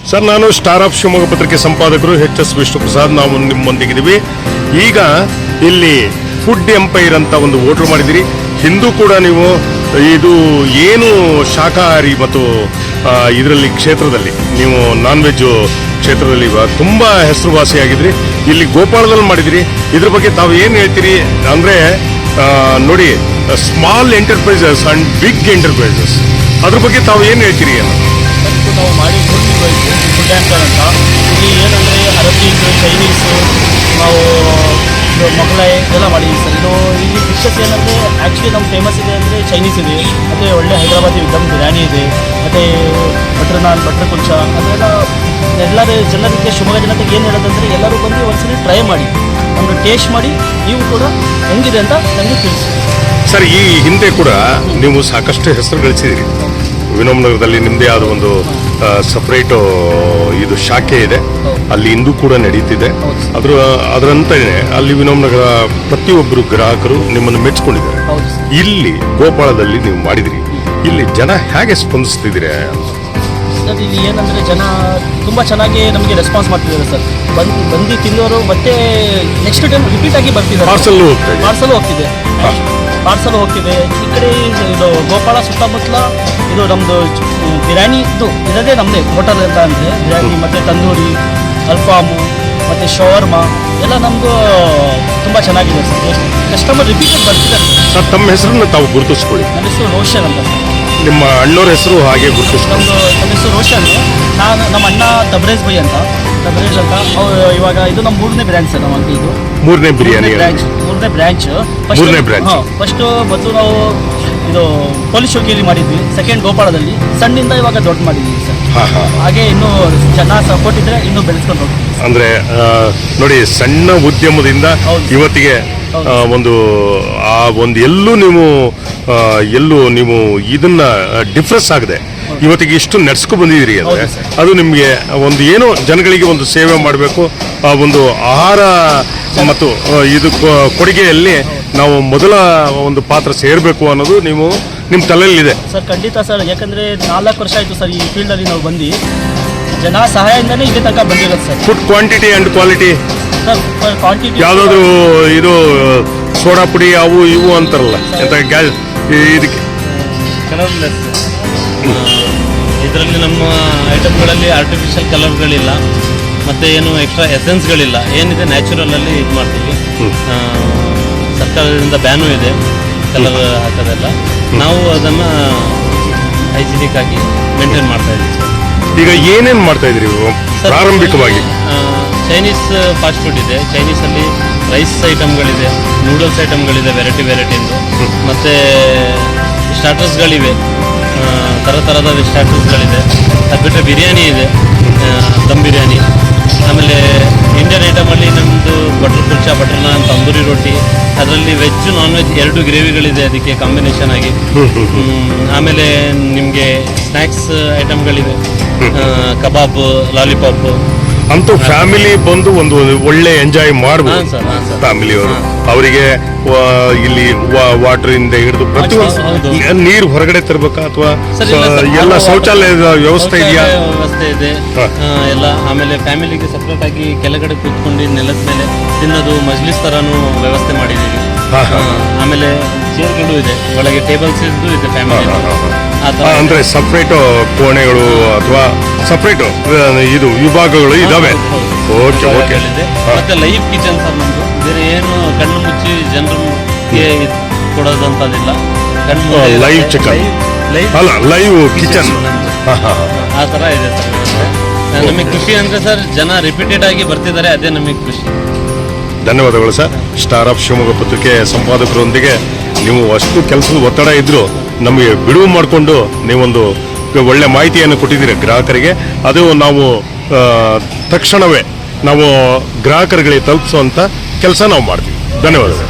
Sir, ನಾನು star of Shivamogga ಪತ್ರಿಕೆ ಸಂಪಾದಕರು ಎಚ್.ಎಸ್. ವಿಷ್ಣುಪ್ರಸಾದ್. ನಾವು ನಿಮ್ಮೊಂದಿಗಿದ್ದೀವಿ. ಈಗ ಇಲ್ಲಿ ಫುಡ್ ಎಂಪೈರ್ ಅಂತ ಒಂದು ಹೋಟೆಲ್ ಮಾಡಿದಿರಿ. ಹಿಂದೂ ಕೂಡ ನೀವು ಇದು ಏನು ಶಾಕಾಹಾರಿ ಮತ್ತು ಇದರಲ್ಲಿ ಕ್ಷೇತ್ರದಲ್ಲಿ ನೀವು ನಾನ್ ವೆಜ್ ಕ್ಷೇತ್ರದಲ್ಲಿ ತುಂಬ ಹೆಸರುವಾಸಿಯಾಗಿದ್ರಿ. ಇಲ್ಲಿ ಗೋಪಾಳದಲ್ಲಿ ಮಾಡಿದಿರಿ. ಇದ್ರ ಬಗ್ಗೆ ತಾವು ಏನು ಹೇಳ್ತೀರಿ? ಅಂದರೆ ನೋಡಿ, small enterprises and big enterprises, ಅದ್ರ ಬಗ್ಗೆ ತಾವು ಏನು ಹೇಳ್ತೀರಿ? ನಾವು ಮಾಡಿ ಫುಡ್ ಆ್ಯಂಕರ್ ಅಂತ ಇಲ್ಲಿ ಏನಂದರೆ ಅರಬಿಕ್, ಚೈನೀಸು, ನಾವು ಮೊಘಲೈ ಎಲ್ಲ ಮಾಡಿದ್ದೀವಿ ಸರ್. ಇದು ಇಲ್ಲಿ ಡಿಶಸ್ ಏನಂದರೆ ಆ್ಯಕ್ಚುಲಿ ನಮ್ಮ ಫೇಮಸ್ ಇದೆ ಅಂದರೆ ಚೈನೀಸ್ ಇದೆ, ಮತ್ತು ಒಳ್ಳೆ ಹೈದರಾಬಾದಿ ದಮ್ ಬಿರಿಯಾನಿ ಇದೆ, ಮತ್ತು ಬಟರ್ ನಾನ್, ಬಟರ್ ಕುಲ್ಚಾ, ಅದೆಲ್ಲ ಎಲ್ಲರ ಜನರಿಗೆ, ಶಿವಮೊಗ್ಗ ಜನತೆಗೆ ಏನು ಹೇಳೋದಂದರೆ ಎಲ್ಲರೂ ಬಂದು ಒಂದ್ಸರಿ ಟ್ರೈ ಮಾಡಿ, ಒಂದು ಟೇಸ್ಟ್ ಮಾಡಿ, ನೀವು ಕೂಡ ಹೆಂಗಿದೆ ಅಂತ ನನಗೆ ತಿಳಿಸಿ. ಸರ್, ಈ ಹಿಂದೆ ಕೂಡ ನೀವು ಸಾಕಷ್ಟು ಹೆಸರು ಗಳಿಸಿದಿರಿ. ವಿನೋಮ್ ನಗರದಲ್ಲಿ ನಿಮ್ಮದೇ ಆದ ಒಂದು ಸಪ್ರೇಟು ಇದು ಶಾಖೆ ಇದೆ, ಅಲ್ಲಿ ಇಂದು ಕೂಡ ನಡೀತಿದೆ. ಅದರಂತೆಯೇ ಅಲ್ಲಿ ವಿನೋಮ್ ನಗರ ಪ್ರತಿಯೊಬ್ಬರು ಗ್ರಾಹಕರು ನಿಮ್ಮನ್ನು ಮೆಚ್ಚಿಕೊಂಡಿದ್ದಾರೆ. ಇಲ್ಲಿ ಗೋಪಾಳದಲ್ಲಿ ನೀವು ಮಾಡಿದಿರಿ, ಇಲ್ಲಿ ಜನ ಹೇಗೆ ಸ್ಪಂದಿಸ್ತಿದ್ದೀರಿ? ಸರ್, ಇಲ್ಲಿ ಏನಂದರೆ ಜನ ತುಂಬ ಚೆನ್ನಾಗಿ ನಮಗೆ ರೆಸ್ಪಾನ್ಸ್ ಮಾಡ್ತಿದ್ದಾರೆ ಸರ್. ಬಂದು ತಿನ್ನೋರು ಮತ್ತೆ ನೆಕ್ಸ್ಟ್ ಟೈಮ್ ರಿಪೀಟ್ ಆಗಿ ಬರ್ತಿದ್ದಾರೆ. ಪಾರ್ಸಲ್ ಹೋಗ್ತಿದೆ. ಈ ಕಡೆ ಇದು ಗೋಪಾಳ ಸುತ್ತಮುತ್ತಲ ಇದು ನಮ್ಮದು ಬಿರಿಯಾನಿ ಇರೋದೇ ನಮ್ಮದೇ ಹೋಟೆಲ್ ಅಂತ ಅಂದರೆ ಬಿರಿಯಾನಿ ಮತ್ತು ತಂದೂರಿ, ಅಲ್ಫಾಮು ಮತ್ತು ಶವರ್ಮಾ ಎಲ್ಲ ನಮ್ಮದು ತುಂಬ ಚೆನ್ನಾಗಿದೆ ಸರ್. ಕಸ್ಟಮರ್ ರಿಪೀಟೆಡ್ ಬರ್ತಿದ್ದಾರೆ ಸರ್. ತಮ್ಮ ಹೆಸರನ್ನು ತಾವು ಗುರುತಿಸ್ಕೊಳ್ಳಿ. ನನ್ನ ಹೆಸರು ರೋಷನ್ ಅಂತ ಸರ್. ನಿಮ್ಮ ಅಣ್ಣವ್ರ ಹೆಸರು ಹಾಗೆ ಗುರುತಿಸ್ಕೊಳ್ಳಿ. ನಮ್ಮ ಹೆಸರು ರೋಷನ್. ನಮ್ಮ ಅಣ್ಣ ತಬ್ರೇಜ್ ಬೈ ಅಂತ. ಅವ್ರು ಇವಾಗ ಇದು ನಮ್ಮ ಮೂರನೇ ಬ್ರ್ಯಾಂಚ್ ಸರ್. ನಮ್ಮ ಇದು ಮೂರನೇ ಬ್ರಾಂಚ್. ಫಸ್ಟು ಮೊದಲು ನಾವು ಇದು ಪೊಲೀಸ್ ಚೌಕಿಯಲ್ಲಿ ಮಾಡಿದ್ವಿ, ಸೆಕೆಂಡ್ ಗೋಪಾಳದಲ್ಲಿ, ಸಣ್ಣಿಂದ ಇವಾಗ ದೊಡ್ಡ ಮಾಡಿದ್ವಿ ಸರ್. ಹಾಗೆ ಇನ್ನೂ ಜನ ಸಪೋರ್ಟ್ ಇದ್ರೆ ಇನ್ನೂ ಬೆಳೆಸ್ಕೊಂಡು ಹೋಗ್ತೀವಿ. ಅಂದ್ರೆ ನೋಡಿ, ಸಣ್ಣ ಉದ್ಯಮದಿಂದ ಇವತ್ತಿಗೆ ಒಂದು ಎಲ್ಲೂ ನೀವು ಇದನ್ನ ಡಿಫ್ರೆನ್ಸ್ ಆಗದೆ ಇವತ್ತಿಗೆ ಇಷ್ಟು ನಡೆಸ್ಕೊ ಬಂದಿದ್ದೀರಿ ಅಂದ್ರೆ ಅದು ನಿಮಗೆ ಒಂದು ಏನೋ ಜನಗಳಿಗೆ ಒಂದು ಸೇವೆ ಮಾಡಬೇಕು, ಒಂದು ಆಹಾರ ಮತ್ತು ಇದು ಕೊಡುಗೆಯಲ್ಲಿ ನಾವು ಮೊದಲ ಒಂದು ಪಾತ್ರ ಸೇರಬೇಕು ಅನ್ನೋದು ನಿಮ್ಮ ತಲೆಯಲ್ಲಿದೆ ಸರ್. ಖಂಡಿತ ಸರ್. ಯಾಕಂದ್ರೆ 4 ವರ್ಷ ಆಯಿತು ಸರ್ ಈ ಫೀಲ್ಡಲ್ಲಿ ನಾವು ಬಂದು, ಜನ ಸಹಾಯದಿಂದನೇ ಇಲ್ಲಿ ತನಕ ಬಂದಿರೋದು sir. Food quantity and quality sir. Quantity ಯಾವುದಾದ್ರು ಇದು ಸೋಡಾ ಪುಡಿ ಅವು ಇವು ಅಂತಾರಲ್ಲ, ಇದಕ್ಕೆ ಇದರಲ್ಲಿ ನಮ್ಮ ಐಟಮ್ಗಳಲ್ಲಿ ಆರ್ಟಿಫಿಷಿಯಲ್ ಕಲರ್ಗಳಿಲ್ಲ, ಮತ್ತು ಏನು ಎಕ್ಸ್ಟ್ರಾ ಎಸೆನ್ಸ್ಗಳಿಲ್ಲ. ಏನಿದೆ ನ್ಯಾಚುರಲಲ್ಲಿ ಇದು ಮಾಡ್ತೀವಿ. ಸರ್ಕಾರದಿಂದ ಬ್ಯಾನು ಇದೆ ಕಲರ್ ಹಾಕೋದೆಲ್ಲ. ನಾವು ಅದನ್ನು ಹೈಜಿನಿಕ್ ಆಗಿ ಮೇಂಟೈನ್ ಮಾಡ್ತಾ ಇದ್ದೀವಿ ಸರ್. ಈಗ ಏನೇನು ಮಾಡ್ತಾ ಇದ್ದೀರಿ ಪ್ರಾರಂಭಿಕವಾಗಿ? ಚೈನೀಸ್ ಫಾಸ್ಟ್ ಫುಡ್ ಇದೆ. ಚೈನೀಸಲ್ಲಿ ರೈಸ್ ಐಟಮ್ಗಳಿದೆ, ನೂಡಲ್ಸ್ ಐಟಮ್ಗಳಿದೆ, ವೆರೈಟಿಂದು, ಮತ್ತು ಸ್ಟಾರ್ಟರ್ಸ್ಗಳಿವೆ, ಥರದ ಸ್ಟಾರ್ಟರ್ಸ್ಗಳಿದೆ. ಅದು ಬಿಟ್ಟರೆ ಬಿರಿಯಾನಿ ಇದೆ, ದಮ್ ಬಿರಿಯಾನಿ. ಆಮೇಲೆ ಇಂಡಿಯನ್ ಐಟಮಲ್ಲಿ ನಮ್ಮದು ಬಟರ್ ಕುಲ್ಚಾ, ಬಟರ್ ನಾನ್, ತಂದೂರಿ ರೊಟ್ಟಿ, ಅದರಲ್ಲಿ ವೆಜ್ ನಾನ್ ವೆಜ್ 2 ಗ್ರೇವಿಗಳಿದೆ ಅದಕ್ಕೆ ಕಾಂಬಿನೇಷನ್ ಆಗಿ. ಆಮೇಲೆ ನಿಮಗೆ ಸ್ನ್ಯಾಕ್ಸ್ ಐಟಮ್ಗಳಿವೆ, ಕಬಾಬ್, ಲಾಲಿಪಾಪ್. ಅಂತೂ ಫ್ಯಾಮಿಲಿ ಬಂದು ಒಂದು ಒಳ್ಳೆ ಎಂಜಾಯ್ ಮಾಡ್ಬೋದು ಫ್ಯಾಮಿಲಿಯವರು. ಅವರಿಗೆ ಇಲ್ಲಿ ವಾಟರ್ ಇಂದ ಹಿಡಿದು ಪ್ರತಿಯೊಂದು ನೀರು ಹೊರಗಡೆ ತರಬೇಕಾ ಅಥವಾ ಎಲ್ಲ ಶೌಚಾಲಯದ ವ್ಯವಸ್ಥೆ ಇದೆಯಾ? ವ್ಯವಸ್ಥೆ ಇದೆ ಎಲ್ಲ. ಆಮೇಲೆ ಫ್ಯಾಮಿಲಿಗೆ ಸಪ್ರೇಟ್ ಆಗಿ ಕೆಳಗಡೆ ಕೂತ್ಕೊಂಡು ನೆಲದ ಮೇಲೆ ತಿನ್ನೋದು ಮಜ್ಲಿಸ್ ತರಾನು ವ್ಯವಸ್ಥೆ ಮಾಡಿದ್ದೀವಿ. ಆಮೇಲೆ ಚೇರ್ಗಳು ಇದೆ, ಒಳಗೆ ಟೇಬಲ್ಸ್ ಇದೆ ಫ್ಯಾಮಿಲಿ. ಅಂದ್ರೆ ಸಪ್ರೇಟ್ ಕೋಣೆಗಳು ಅಥವಾ ಸಪ್ರೇಟ್ ಇದು ವಿಭಾಗಗಳು ಇದಾವೆ. ಮತ್ತೆ ಲೈವ್ ಕಿಚನ್ ಸರ್ ನಮ್ದು. ಬೇರೆ ಏನು ಕಣ್ಣು ಮುಚ್ಚಿ ಜನರಿಗೆ ಕೊಡೋದಂತದಿಲ್ಲ. ಲೈವ್ ಚಿಕನ್ ಅಲ್ಲ, ಲೈವ್ ಕಿಚನ್ ಆ ಥರ ಇದೆ ಸರ್. ನಮಗೆ ಖುಷಿ ಅಂದರೆ ಸರ್, ಜನ ರಿಪೀಟೆಡ್ ಆಗಿ ಬರ್ತಿದ್ದಾರೆ, ಅದೇ ನಮಗೆ ಖುಷಿ. ಧನ್ಯವಾದಗಳು ಸರ್. ಸ್ಟಾರ್ ಆಫ್ ಶಿವಮೊಗ್ಗ ಪತ್ರಿಕೆ ಸಂಪಾದಕರೊಂದಿಗೆ ನೀವು ಅಷ್ಟು ಕೆಲಸದ ಒತ್ತಡ ಇದ್ದರೂ ನಮಗೆ ಬಿಡುವು ಮಾಡಿಕೊಂಡು ನೀವೊಂದು ಒಳ್ಳೆ ಮಾಹಿತಿಯನ್ನು ಕೊಟ್ಟಿದ್ದೀರಿ ಗ್ರಾಹಕರಿಗೆ. ಅದು ನಾವು ತಕ್ಷಣವೇ ನಾವು ಗ್ರಾಹಕರುಗಳಿಗೆ ತಲುಪಿಸುವಂಥ ಕೆಲಸ ನಾವು ಮಾಡ್ತೀವಿ. ಧನ್ಯವಾದಗಳು.